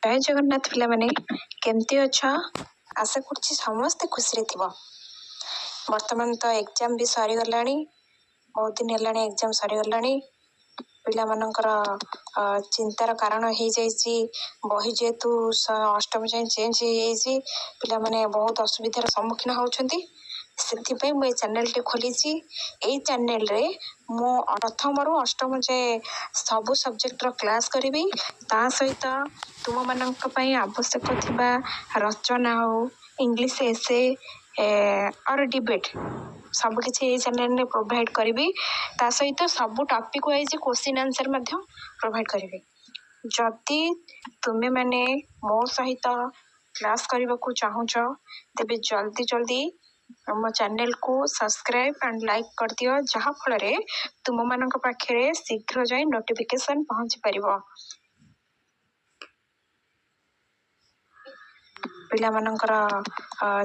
जय जगन्नाथ पिला माने केमती अच्छा आशा करछि समस्ते खुशी थिबो। वर्तमान तो एग्जाम भी सरी गलानी, बहुत दिन हेलानी एग्जाम सरी गलानी। पिला मानकर चिंतार कारण हो जाइए बही जेहेतु अष्टम जाए चेंज हो पिला माने बहुत असुविधार सम्मुखीन होउछंती। से मुझे चैनल टे खोली यही चैनल रे मु प्रथम रु अष्टम जाए सबु सब्जेक्ट क्लास करी ता सहित तुम मानक पई आवश्यक थिबा रचना हो इंग्लिश एसे और डिबेट सब किसी यही चैनल में प्रोवाइड करी ता सहित सब topic wise question answer provide करी। जदि तुम्हें माने मो सहित क्लास करने को चाहूच तेबे जल्दी जल्दी मो चैनल को सब्सक्राइब एंड लाइक कर दियो जहाँ फल तुम मान पाखे शीघ्र जाए नोटिफिकेशन पहुंची पारिबो। पिला मानकर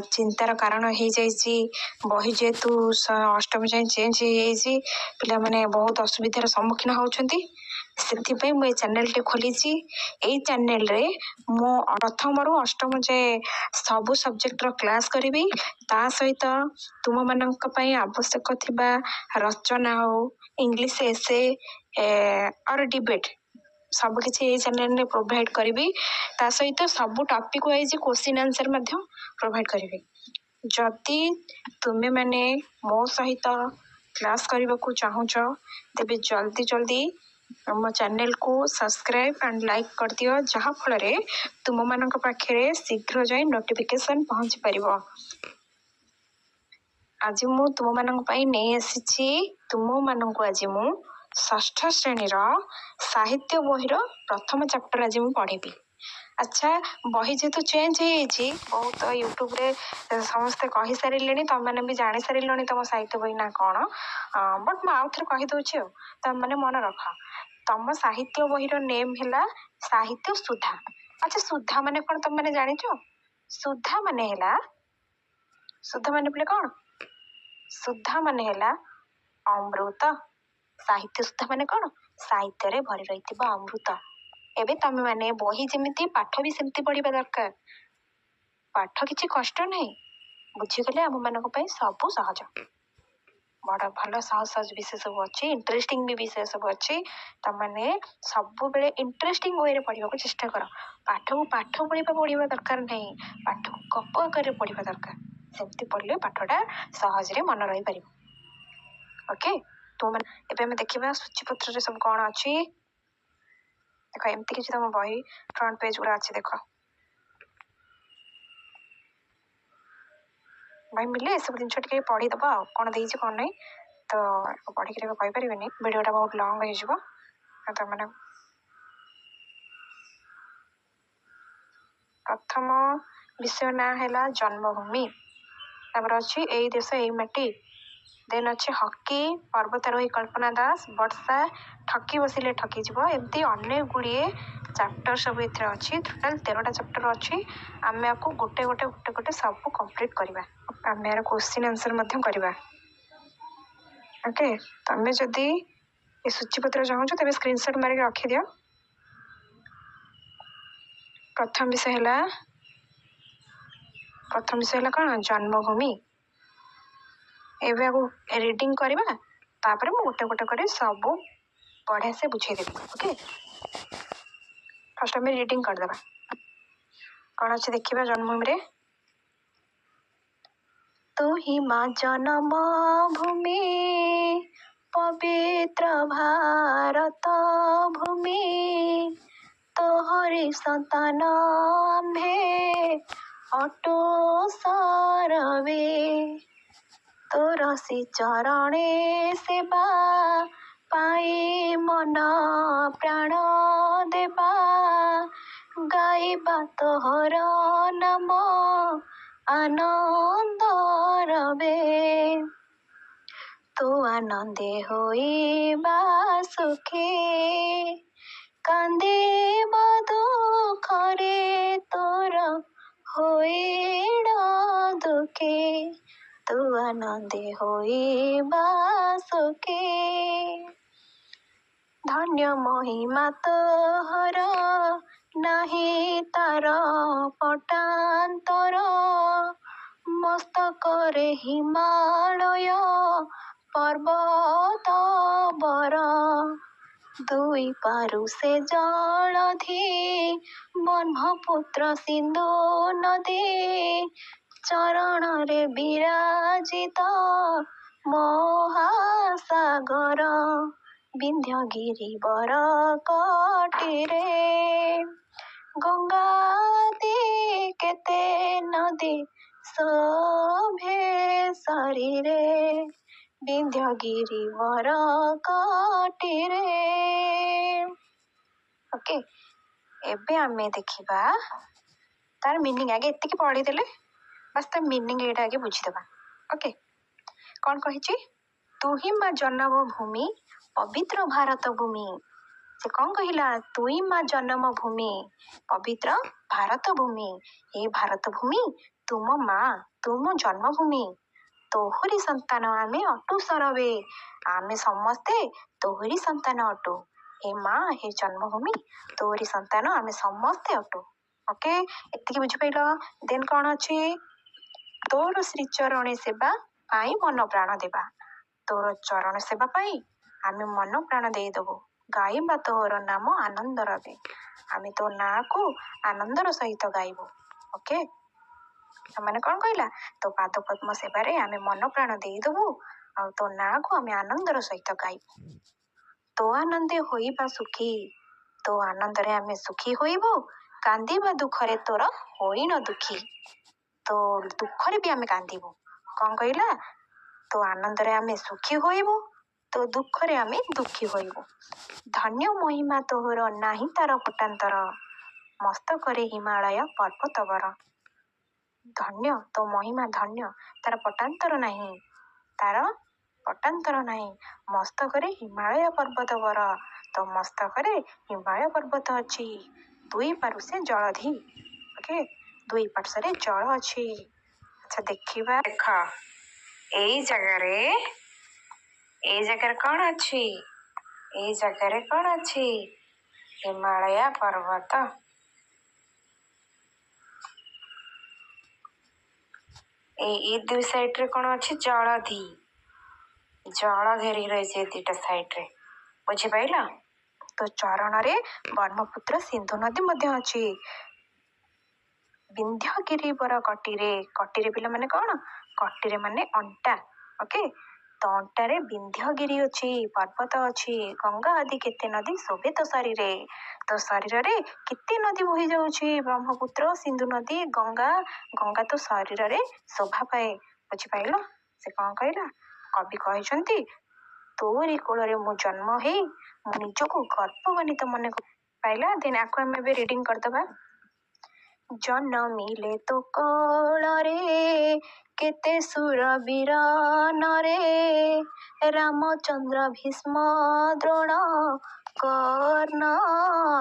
चिंतार कारण हो जाइए बही जेहेतु अष्टम जाए चेंज हो पिला माने बहुत असुविधार सम्मुखीन होउछंती। से मुझे चैनल टे खोली यही चैनल रे मु प्रथम रु अष्टम जाए सबु सब्जेक्ट क्लास करी ता सहित तुम मानक पई आवश्यक थिबा रचना हो इंग्लिश एसे और डिबेट सब किसी यही चैनल में प्रोवाइड करी ता सहित सब topic wise question answer provide करी। जदि तुम्हें माने मो सहित क्लास करने को चाहूच तेबे जल्दी जल्दी मो चैनल को सब्सक्राइब एंड लाइक कर दियो जहाँ फल तुम मान पाखे शीघ्र जाए नोटिफिकेशन पहुंची पारिबो। आज मु तुम मानक पई नहीं आसी तुम मानक आज मु षष्ठ श्रेणी साहित्य बहिर प्रथम चैप्टर आज मु पढ़ी। अच्छा बही जेहेतु चेंज हो बहुत यूट्यूब रे समस्ते कही सारे तुम मैंने भी जानी सारे तुम साहित्य बही ना कौन बट मुझे आउ थे कहीदे तुम मैंने मन रख तुम साहित्य बहिर नेम है साहित्य सुधा। अच्छा सुधा माने कौन तुम मैंने जानी सुधा माने है सुधा माने बोले कौन सुधा माने है अमृत। साहित्य सुधा माने कौन साहित्य रे भरी रही अमृत। एबे तमे माने बही जेमिति पाठ भी सेमती पढ़िबा दरकार। पाठ किछि कष्ट नहीं बुझीगले आम मानक पई सब सहज बड़ा भल सहज सहज विषय सब अच्छी इंटरेस्टिंग भी विषय सब अच्छी तमाने सब बेले इंटरेस्टिंग वे पढ़ा को चेष्टा कर। पाठ को पाठ पढ़ा दरकार नहीं पाठ को गप आकार पढ़ा दरकार सेमती पढ़ले पाठटा सहज रे मन रही पार। ओके तो मैंने एबे देखा सूचीपत्र सब कौन अच्छी देख एमती किसी तुम बही फ्रंट पेज गुड़ा अच्छी देख भाई मिले सब जिन पढ़ीद कौन दे कौन नहीं तो पढ़ी कहीपर वीडियोटा बहुत लंग हो तो मैंने प्रथम विषय ना है जन्मभूमि तापर अच्छी यही देश यही माटी देन अच्छे हकी पर्वतारोही कल्पना दास वर्षा ठकी बसिले ठकी जीव एमती अनेक गुड़िए चैप्टर सब इतने अच्छी टोटाल 13टा चैप्टर अच्छी आम आपको गोटे गोटे गोटे गोटे सब कंप्लीट करवा आम यार क्वेश्चन आंसर करवा। ओके तमें जदि ये सूचीपत्र चाहूच तेज स्क्रीनशॉट मारिक रखी दियो। प्रथम विषय है कौन जन्मभूमि एवं आगु रीडिंग करवा तापर मु गोटे गोटे कर सब बढ़िया से बुझेदेवी। ओके फर्स्ट आम रीडिंग करदे कौन अच्छे देखा जन्मभूमि रे तू ही माँ जन्म भूमि पवित्र भारत भूमि तोहरी संतान आम्भे अटो सरवे तोरसी चरणे सेवा पाई मन प्राण देवा गाइबा तोहर नाम आनंद रवे तू आनंदे होइबा सुखे कांदे दुखरे तोर होइड दुखे तू आनंदे होइबा सुखे धन्य महिमा तोहर ନାହିଁ ତାର ପଟାନ୍ତର, ମସ୍ତକରେ ହିମାଳୟ ପର୍ବତ ବର। ଦୁଇ ପାରୁ ସେ ଜଳଧି ବ୍ରହ୍ମପୁତ୍ର ସିନ୍ଧୁ ନଦୀ, ଚରଣରେ ବିରାଜିତ ମହାସାଗର। ବିନ୍ଧ୍ୟଗିରିବର କଟିରେ ଗଙ୍ଗାଦି କେତେ ନଦୀ ଶୋଭେ ଶରୀରେ। ବିନ୍ଧ୍ୟଗିରିବର କଟିରେ। ଓକେ, ଏବେ ଆମେ ଦେଖିବା ତାର ମିନିଂ। ଆଗେ ଏତିକି ପଢିଦେଲେ ବାସ୍ ତା ମିନିଂ ଏଇଟା ଆଗେ ବୁଝିଦେବା। ଓକେ, କ'ଣ କହିଛି? ତୁହି ମା ଜନ୍ମ ଭୂମି ପବିତ୍ର ଭାରତ ଭୂମି। ସେ କ'ଣ କହିଲା? ତୁଇ ମା ଜନ୍ମ ଭୂମି ପବିତ୍ର ଭାରତ ଭୂମି। ଏ ଭାରତ ଭୂମି ତୁମ ମା, ତୁମ ଜନ୍ମଭୂମି। ତୋହରି ସନ୍ତାନ ଆମେ ଅଟୁ ସରବେ। ଆମେ ସମସ୍ତେ ତୋହରି ସନ୍ତାନ ଅଟୁ। ହେ ମା, ହେ ଜନ୍ମଭୂମି, ତୋହରି ସନ୍ତାନ ଆମେ ସମସ୍ତେ ଅଟୁ। ଓକେ, ଏତିକି ବୁଝିପାରିଲ? ଦେନ୍ କ'ଣ ଅଛି? ତୋର ଶ୍ରୀଚରଣେ ସେବା ପାଇଁ ମନ ପ୍ରାଣ ଦେବା। ତୋର ଚରଣ ସେବା ପାଇଁ ଆମେ ମନ ପ୍ରାଣ ଦେଇଦେବୁ। ଗାଇବା ତୋର ନାମ ଆନନ୍ଦ ରବେ। ଆମେ ତୋ ନାଁକୁ ଆନନ୍ଦର ସହିତ ଗାଇବୁ। ଓକେ, ମାନେ କ'ଣ କହିଲା? ତୋ ପାଦ ପଦ୍ମ ସେବାରେ ଆମେ ମନ ପ୍ରାଣ ଦେଇଦେବୁ, ଆଉ ତୋ ନାଁକୁ ଆମେ ଆନନ୍ଦର ସହିତ ଗାଇବୁ। ତୋ ଆନନ୍ଦେ ହୋଇବା ସୁଖୀ, ତୋ ଆନନ୍ଦରେ ଆମେ ସୁଖୀ ହୋଇବୁ। କାନ୍ଦିବା ଦୁଃଖରେ ତୋର ହୋଇନ ଦୁଃଖୀ। ତୋ ଦୁଃଖରେ ବି ଆମେ କାନ୍ଦିବୁ। କ'ଣ କହିଲା? ତୋ ଆନନ୍ଦରେ ଆମେ ସୁଖୀ ହୋଇବୁ, ତୋ ଦୁଃଖରେ ଆମେ ଦୁଃଖୀ ହୋଇବୁ। ଧନ୍ୟ ମହିମା ତୋହର ନାହିଁ ତାର ପଟାନ୍ତର, ମସ୍ତକରେ ହିମାଳୟ ପର୍ବତବର। ଧନ୍ୟ ତୋ ମହିମା, ଧନ୍ୟ ତାର ପଟାନ୍ତର ନାହିଁ, ତାର ପଟାନ୍ତର ନାହିଁ। ମସ୍ତକରେ ହିମାଳୟ ପର୍ବତବର, ତୋ ମସ୍ତକରେ ହିମାଳୟ ପର୍ବତ ଅଛି। ଦୁଇ ପାର୍ଶ୍ୱରେ ଜଳଧି। ଓକେ, ଦୁଇ ପାର୍ଶ୍ୱରେ ଜଳ ଅଛି। ଆଚ୍ଛା ଦେଖିବା, ଦେଖ ଏଇ ଜାଗାରେ କ'ଣ ଅଛି? ଏଇ ଜାଗାରେ କ'ଣ ଅଛି? ହିମାଳୟ ପର୍ବତ। ଏଇ ଦୁଇ ସାଇଡରେ କ'ଣ ଅଛି? ଜଳଧି। ଜଳ ଘେରି ରହିଛି ଏ ଦୁଇଟା ସାଇଡରେ। ବୁଝିପାରିଲ? ତ ଚରଣରେ ବ୍ରହ୍ମପୁତ୍ର ସିନ୍ଧୁ ନଦୀ ମଧ୍ୟ ଅଛି। ବିନ୍ଧ୍ୟଗିରିବର କଟିରେ, କଟିରେ ପିଲାମାନେ କ'ଣ? କଟିରେ ମାନେ ଅଣ୍ଟା। ଓକେ, ତ ଅଣ୍ଟାରେ ବିନ୍ଧ୍ୟଗିରି ଅଛି, ପର୍ବତ ଅଛି। ଗଙ୍ଗା ଆଦି କେତେ ନଦୀ ଶୋଭେ ତୋ ଶରୀରେ। ତୋ ଶରୀରରେ କେତେ ନଦୀ ବୋହି ଯାଉଛି? ବ୍ରହ୍ମପୁତ୍ର, ସିନ୍ଧୁ ନଦୀ, ଗଙ୍ଗା। ଗଙ୍ଗା ତୋ ଶରୀରରେ ଶୋଭା ପାଏ। ବୁଝିପାରିଲ? ସେ କ'ଣ କହିଲା? କବି କହିଛନ୍ତି, ତୋରି କୋଳରେ ମୁଁ ଜନ୍ମ ହେଇ ମୁଁ ନିଜକୁ ଗର୍ଭବାନିତ ମନେ ପାଇଲା। ଦେନ୍ ଆକୁ ଆମେ ଏବେ ରିଡିଂ କରିଦେବା। ଜନମିଲେ ତୋ କୋଳରେ କେତେ ସୁର ବୀର ନରେ, ରାମଚନ୍ଦ୍ର ଭୀଷ୍ମ ଦ୍ରୋଣ କର୍ଣ୍ଣ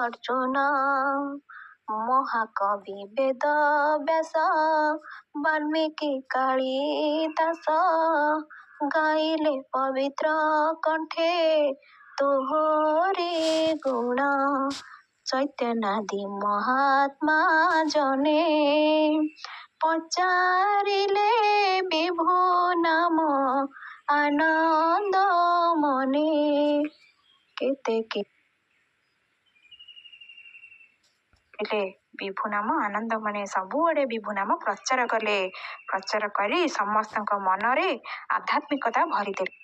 ଅର୍ଜୁନ। ମହାକବି ବେଦ ବ୍ୟାସ ବାଲ୍ମୀକି କାଳିଦାସ, ଗାଇଲେ ପବିତ୍ର କଣ୍ଠେ ତୋହରି ଗୁଣ। ଚୈତନ୍ୟାଦି ମହାତ୍ମା ଜନେ ପଚାରିଲେ ବିଭୁ ନାମ ଆନନ୍ଦ ମନେ। କେତେ ବିଭୁ ନାମ ଆନନ୍ଦ ମନେ। ସବୁଆଡ଼େ ବିଭୁ ନାମ ପ୍ରଚାର କଲେ। ପ୍ରଚାର କରି ସମସ୍ତଙ୍କ ମନରେ ଆଧ୍ୟାତ୍ମିକତା ଭରିଦେଲେ।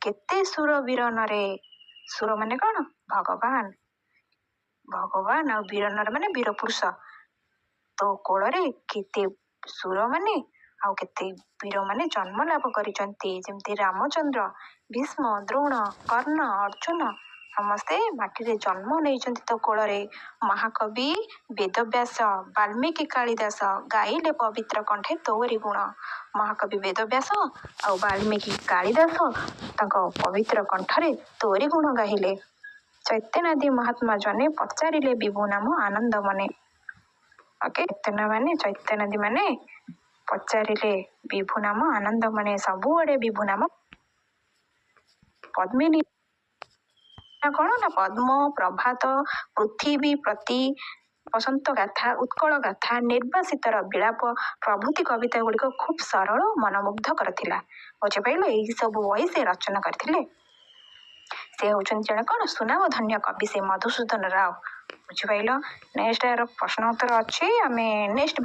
କେତେ ସୁର ବୀରନରେ। ସୁର ମାନେ କ'ଣ? ଭଗବାନ। ଭଗବାନ ଆଉ ବୀରନର ମାନେ ବୀର ପୁରୁଷ। ତୋ କୋଳରେ କେତେ ସୁର ମାନେ ଆଉ କେତେ ବୀର ମାନେ ଜନ୍ମ ଲାଭ କରିଛନ୍ତି। ଯେମିତି ରାମଚନ୍ଦ୍ର, ଭୀଷ୍ମ, ଦ୍ରୋଣ, କର୍ଣ୍ଣ, ଅର୍ଜୁନ ସମସ୍ତେ ମାଟିରେ ଜନ୍ମ ନେଇଛନ୍ତି ତୋ କୋଳରେ। ମହାକବି ବେଦବ୍ୟାସ, ବାଲ୍ମୀକି କାଳିଦାସ, ଗାଇଲେ ପବିତ୍ର କଣ୍ଠେ ତୋରି ଗୁଣ। ମହାକବି ବେଦବ୍ୟାସ ଆଉ ବାଲ୍ମୀକି କାଳିଦାସ ତାଙ୍କ ପବିତ୍ର କଣ୍ଠରେ ତୋରି ଗୁଣ ଗାଇଲେ। ଚୈତନ୍ୟାଦି ମହାତ୍ମା ଜନେ ପଚାରିଲେ ବିଭୁ ନାମ ଆନନ୍ଦ ମନେ। ଓକେ, ଚୈତନ୍ୟାଦି ମାନେ ପଚାରିଲେ ବିଭୁ ନାମ ଆନନ୍ଦ ମନେ। ସବୁଆଡ଼େ ବିଭୁ ନାମ ପଦ୍ମିନୀ କଣ ନା ପଦ୍ମ, ପ୍ରଭାତ, ପୃଥିବୀ ପ୍ରତି, ବସନ୍ତ ଗାଥା, ଉତ୍କଳ ଗାଥା, ନିର୍ବାସିତର ବିଳାପ ପ୍ରଭୃତି କବିତା ଗୁଡ଼ିକ ଖୁବ୍ ସରଳ ମନମୁଗ୍ଧକର ଥିଲା। ବୁଝିପାରିଲ, ଏହି ସବୁ ବହି ସେ ରଚନା କରିଥିଲେ। ସେ ହେଉଛନ୍ତି ଜଣେ କଣ ସୁନାମ ଧନ୍ୟ କବି, ସେ ମଧୁସୂଦନ ରାଓ। ବୁଝିପାରିଲ। ନେକ୍ସଟ ଏହାର ପ୍ରଶ୍ନ ଉତ୍ତର ଅଛି, ଆମେ ନେକ୍ସଟ